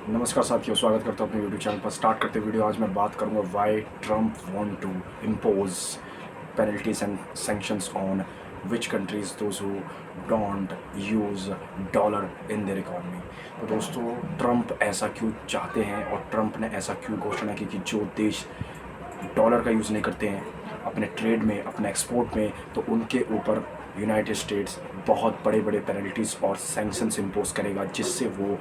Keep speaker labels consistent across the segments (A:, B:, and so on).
A: नमस्कार साथियों, स्वागत करता हूँ अपने यूट्यूब चैनल पर। स्टार्ट करते वीडियो आज मैं बात करूँगा why Trump want to impose penalties and sanctions on which countries those who don't use dollar in their economy. तो दोस्तों, ट्रम्प ऐसा क्यों चाहते हैं और ट्रम्प ने ऐसा क्यों घोषणा की कि जो देश डॉलर का यूज़ नहीं करते हैं अपने ट्रेड में, अपने एक्सपोर्ट में, तो उनके ऊपर यूनाइटेड स्टेट्स बहुत बड़े बड़े पेनल्टीज़ और सैंक्शंस इम्पोज करेगा, जिससे वो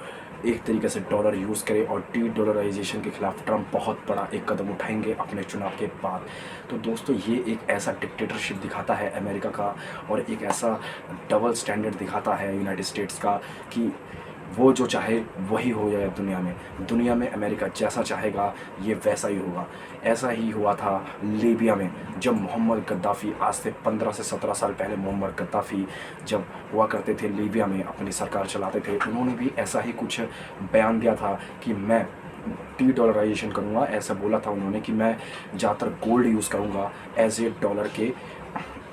A: एक तरीके से डॉलर यूज़ करे। और डी डॉलराइजेशन के खिलाफ ट्रम्प बहुत बड़ा एक कदम उठाएंगे अपने चुनाव के बाद। तो दोस्तों, ये एक ऐसा डिक्टेटरशिप दिखाता है अमेरिका का, और एक ऐसा डबल स्टैंडर्ड दिखाता है यूनाइटेड स्टेट्स का कि वो जो चाहे वही हो जाए दुनिया में अमेरिका जैसा चाहेगा ये वैसा ही होगा। ऐसा ही हुआ था लीबिया में, जब मोहम्मद गद्दाफ़ी, आज से 15 से 17 साल पहले मोहम्मद गद्दाफ़ी जब हुआ करते थे लीबिया में, अपनी सरकार चलाते थे, उन्होंने भी ऐसा ही कुछ बयान दिया था कि मैं डी डॉलराइजेशन करूँगा। ऐसा बोला था उन्होंने कि मैं ज़्यादातर गोल्ड यूज़ करूँगा एज ए डॉलर के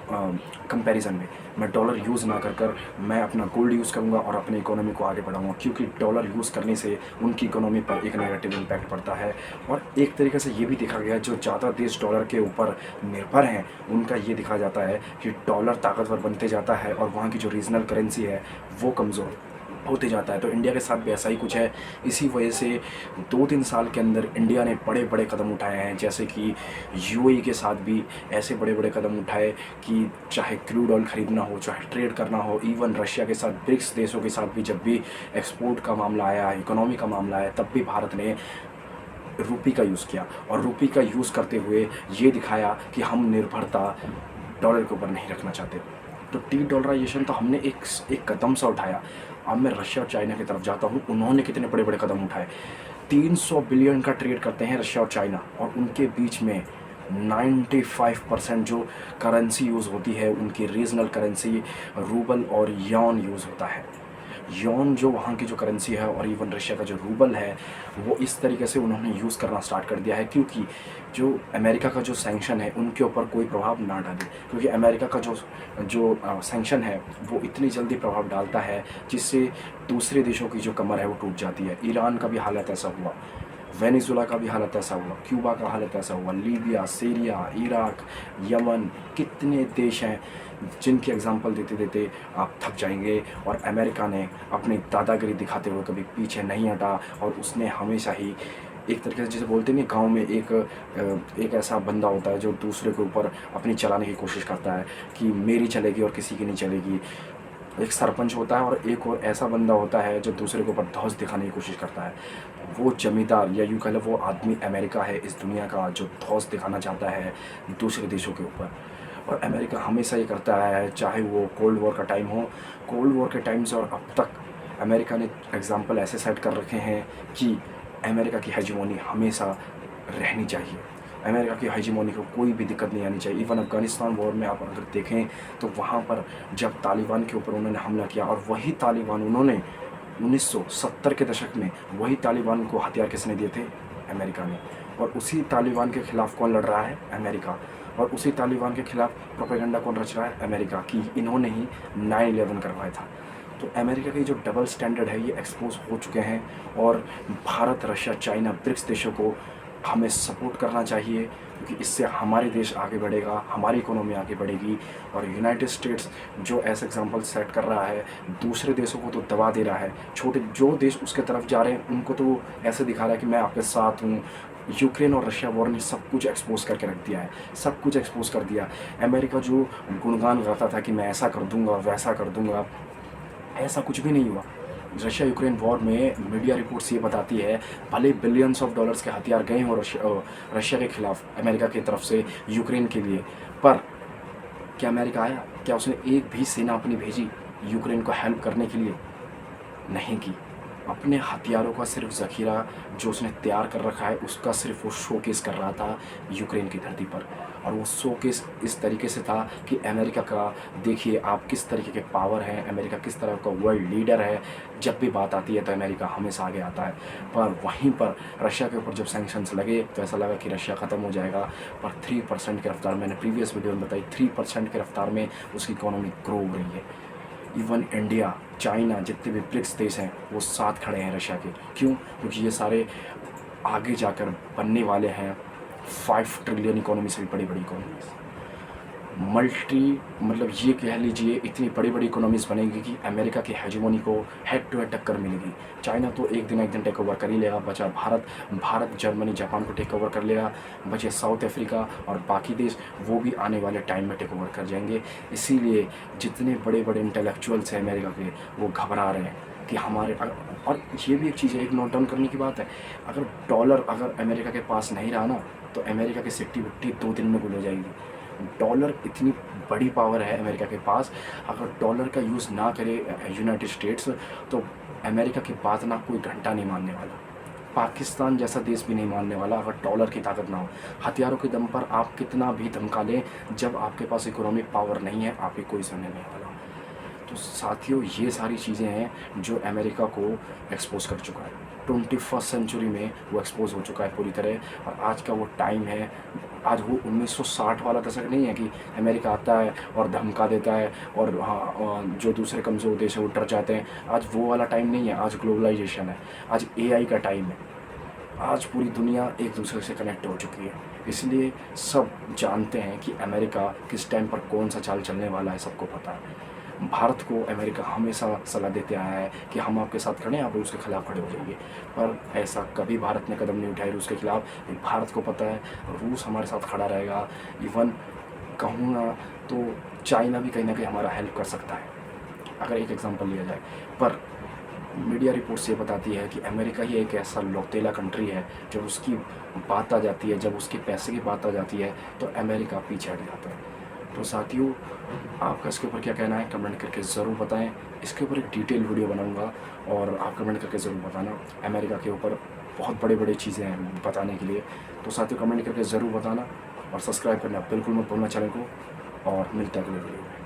A: कंपैरिजन में। मैं डॉलर यूज़ ना कर मैं अपना गोल्ड यूज़ करूँगा और अपनी इकोनॉमी को आगे बढ़ाऊँगा, क्योंकि डॉलर यूज़ करने से उनकी इकोनॉमी पर एक नेगेटिव इम्पैक्ट पड़ता है। और एक तरीके से ये भी देखा गया है, जो ज़्यादा देश डॉलर के ऊपर निर्भर हैं उनका ये दिखा जाता है कि डॉलर ताकतवर बनते जाता है और वहाँ की जो रीजनल करेंसी है वो कमज़ोर होते जाता है। तो इंडिया के साथ भी ऐसा ही कुछ है। इसी वजह से 2-3 साल के अंदर इंडिया ने बड़े बड़े कदम उठाए हैं, जैसे कि यूएई के साथ भी ऐसे बड़े बड़े कदम उठाए कि चाहे क्रूड ऑयल ख़रीदना हो, चाहे ट्रेड करना हो, इवन रशिया के साथ, ब्रिक्स देशों के साथ भी जब भी एक्सपोर्ट का मामला आया, इकोनॉमी का मामला आया, तब भी भारत ने रुपी का यूज़ किया। और रुपी का यूज़ करते हुए ये दिखाया कि हम निर्भरता डॉलर के ऊपर नहीं रखना चाहते। तो डी डॉलराइजेशन तो हमने एक कदम सा उठाया। अब मैं रशिया और चाइना की तरफ जाता हूँ, उन्होंने कितने बड़े बड़े कदम उठाए। 300 बिलियन का ट्रेड करते हैं रशिया और चाइना, और उनके बीच में 95% जो करेंसी यूज़ होती है उनकी रीजनल करेंसी रूबल और यॉन यूज़ होता है। यॉन जो वहाँ की जो करेंसी है, और इवन रशिया का जो रूबल है, वो इस तरीके से उन्होंने यूज़ करना स्टार्ट कर दिया है क्योंकि जो अमेरिका का जो सैंक्शन है उनके ऊपर कोई प्रभाव ना डाले। क्योंकि अमेरिका का जो जो सैंक्शन है वो इतनी जल्दी प्रभाव डालता है जिससे दूसरे देशों की जो कमर है वो टूट जाती है। ईरान का भी हालत ऐसा हुआ, वेनेजुला का भी हालत ऐसा हुआ, क्यूबा का हालत ऐसा हुआ, लीबिया, सीरिया, इराक, यमन, कितने देश हैं जिनके एग्जाम्पल देते देते आप थक जाएंगे। और अमेरिका ने अपनी दादागिरी दिखाते हुए कभी पीछे नहीं हटा, और उसने हमेशा ही एक तरीके से, जैसे बोलते नहीं, गांव में एक ऐसा बंदा होता है जो दूसरे के ऊपर अपनी चलाने की कोशिश करता है कि मेरी चलेगी और किसी की नहीं चलेगी। एक सरपंच होता है और एक और ऐसा बंदा होता है जो दूसरे के ऊपर धौंस दिखाने की कोशिश करता है। वो जमींदार, या यूँ कह लो वो आदमी अमेरिका है इस दुनिया का, जो धौंस दिखाना चाहता है दूसरे देशों के ऊपर। और अमेरिका हमेशा ये करता है, चाहे वो कोल्ड वॉर का टाइम हो, कोल्ड वॉर के टाइम से और अब तक अमेरिका ने एग्जाम्पल ऐसे सेट कर रखे हैं कि अमेरिका की हेजीमोनी हमेशा रहनी चाहिए। अमेरिका की हेजीमोनी को कोई भी दिक्कत नहीं आनी चाहिए। इवन अफ़गानिस्तान वॉर में आप अगर देखें तो वहाँ पर जब तालिबान के ऊपर उन्होंने हमला किया, और वही तालिबान, उन्होंने 1970 के दशक में वही तालिबान को हथियार किसने दिए थे? अमेरिका ने। और उसी तालिबान के ख़िलाफ़ कौन लड़ रहा है? अमेरिका। और उसी तालिबान के ख़िलाफ़ प्रोपेगेंडा कौन रच रहा है? अमेरिका। कि इन्होंने ही 9/11 करवाया था। तो अमेरिका के जो डबल स्टैंडर्ड है ये एक्सपोज हो चुके हैं, और भारत, रशिया, चाइना, ब्रिक्स देशों को हमें सपोर्ट करना चाहिए, क्योंकि इससे हमारे देश आगे बढ़ेगा, हमारी इकोनॉमी आगे बढ़ेगी। और यूनाइटेड स्टेट्स जो ऐसे एग्जांपल सेट कर रहा है, दूसरे देशों को तो दबा दे रहा है। छोटे जो देश उसके तरफ जा रहे हैं उनको तो ऐसे दिखा रहा है कि मैं आपके साथ हूँ। यूक्रेन और रशिया वॉर ने सब कुछ एक्सपोज करके रख दिया है, सब कुछ एक्सपोज कर दिया। अमेरिका जो गुणगान गाता था कि मैं ऐसा कर दूंगा, वैसा कर दूंगा, ऐसा कुछ भी नहीं हुआ। रशिया यूक्रेन वॉर में मीडिया रिपोर्ट्स ये बताती है, भले बिलियंस ऑफ डॉलर्स के हथियार गए हों रशिया के खिलाफ अमेरिका की तरफ से यूक्रेन के लिए, पर क्या अमेरिका आया? क्या उसने एक भी सेना अपनी भेजी यूक्रेन को हेल्प करने के लिए? नहीं की। अपने हथियारों का सिर्फ ज़ख़ीरा जो उसने तैयार कर रखा है उसका सिर्फ वो शोकेस कर रहा था यूक्रेन की धरती पर। और वो शोकेस इस तरीके से था कि अमेरिका का देखिए आप किस तरीके के पावर हैं, अमेरिका किस तरह का वर्ल्ड लीडर है। जब भी बात आती है तो अमेरिका हमेशा आगे आता है। पर वहीं पर रशिया के ऊपर जब सैंक्शंस लगे तो ऐसा लगा कि रशिया ख़त्म हो जाएगा। पर 3% की रफ्तार, मैंने प्रीवियस वीडियो में बताई, 3% की रफ्तार में उसकी इकोनॉमी ग्रो हो रही है। इवन इंडिया, चाइना, जितने भी ब्रिक्स देश हैं वो साथ खड़े हैं रशिया के। क्यों? क्योंकि ये सारे आगे जाकर बनने वाले हैं 5 ट्रिलियन इकोनॉमी से भी बड़ी बड़ी इकोनॉमीज। मतलब ये कह लीजिए इतनी बड़ी बड़ी इकोनॉमीज बनेगी कि अमेरिका की हेजेमोनी को हेड टू हेड टक्कर मिलेगी। चाइना तो एक दिन टेक ओवर कर ही लेगा, बचा भारत जर्मनी जापान को टेक ओवर कर लेगा, बचे साउथ अफ्रीका और बाकी देश, वो भी आने वाले टाइम में टेक ओवर कर जाएंगे। इसीलिए जितने बड़े बड़े इंटेलेक्चुअल्स हैं अमेरिका के, वो घबरा रहे हैं कि हमारे। और ये भी एक चीज़ है, एक नोट डाउन करने की बात है, अगर डॉलर अगर अमेरिका के पास नहीं रहा ना, तो अमेरिका की सिट्टी विट्टी 2 दिन में गुल हो जाएगी। डॉलर इतनी बड़ी पावर है अमेरिका के पास, अगर डॉलर का यूज़ ना करे यूनाइटेड स्टेट्स, तो अमेरिका की बात ना कोई घंटा नहीं मानने वाला, पाकिस्तान जैसा देश भी नहीं मानने वाला अगर डॉलर की ताकत ना हो। हथियारों के दम पर आप कितना भी धमका लें, जब आपके पास इकोनॉमिक पावर नहीं है, आपकी कोई सुनने नहीं वाला। तो साथियों, ये सारी चीज़ें हैं जो अमेरिका को एक्सपोज कर चुका है। 21st सेंचुरी में वो एक्सपोज हो चुका है पूरी तरह, और आज का वो टाइम है। आज वो 1960 वाला दशक नहीं है कि अमेरिका आता है और धमका देता है और हाँ, जो दूसरे कमज़ोर देश है वो डर जाते हैं। आज वो वाला टाइम नहीं है, आज ग्लोबलाइजेशन है, आज AI का टाइम है। आज पूरी दुनिया एक दूसरे से कनेक्ट हो चुकी है, इसलिए सब जानते हैं कि अमेरिका किस टाइम पर कौन सा चाल चलने वाला है, सबको पता है। भारत को अमेरिका हमेशा सलाह देते आया है कि हम आपके साथ खड़े हैं, आप रूस के खिलाफ खड़े हो जाइए, पर ऐसा कभी भारत ने कदम नहीं उठाया रूस के खिलाफ। भारत को पता है रूस हमारे साथ खड़ा रहेगा। इवन कहूँगा तो चाइना भी कहीं ना कहीं हमारा हेल्प कर सकता है, अगर एक एग्जांपल लिया जाए। पर मीडिया रिपोर्ट्स ये बताती है कि अमेरिका ही एक ऐसा लौतेला कंट्री है, जब उसकी बात आ जाती है, जब उसके पैसे की बात आ जाती है, तो अमेरिका पीछे हट जाता है। तो साथियों, आपका इसके ऊपर क्या कहना है कमेंट करके ज़रूर बताएं। इसके ऊपर एक डिटेल वीडियो बनाऊंगा और आप कमेंट करके ज़रूर बताना। अमेरिका के ऊपर बहुत बड़े बड़े चीज़ें हैं बताने के लिए। तो साथियों, कमेंट करके ज़रूर बताना और सब्सक्राइब करना बिल्कुल मत भूलना चैनल को, और मिलते हैं अगले वीडियो में।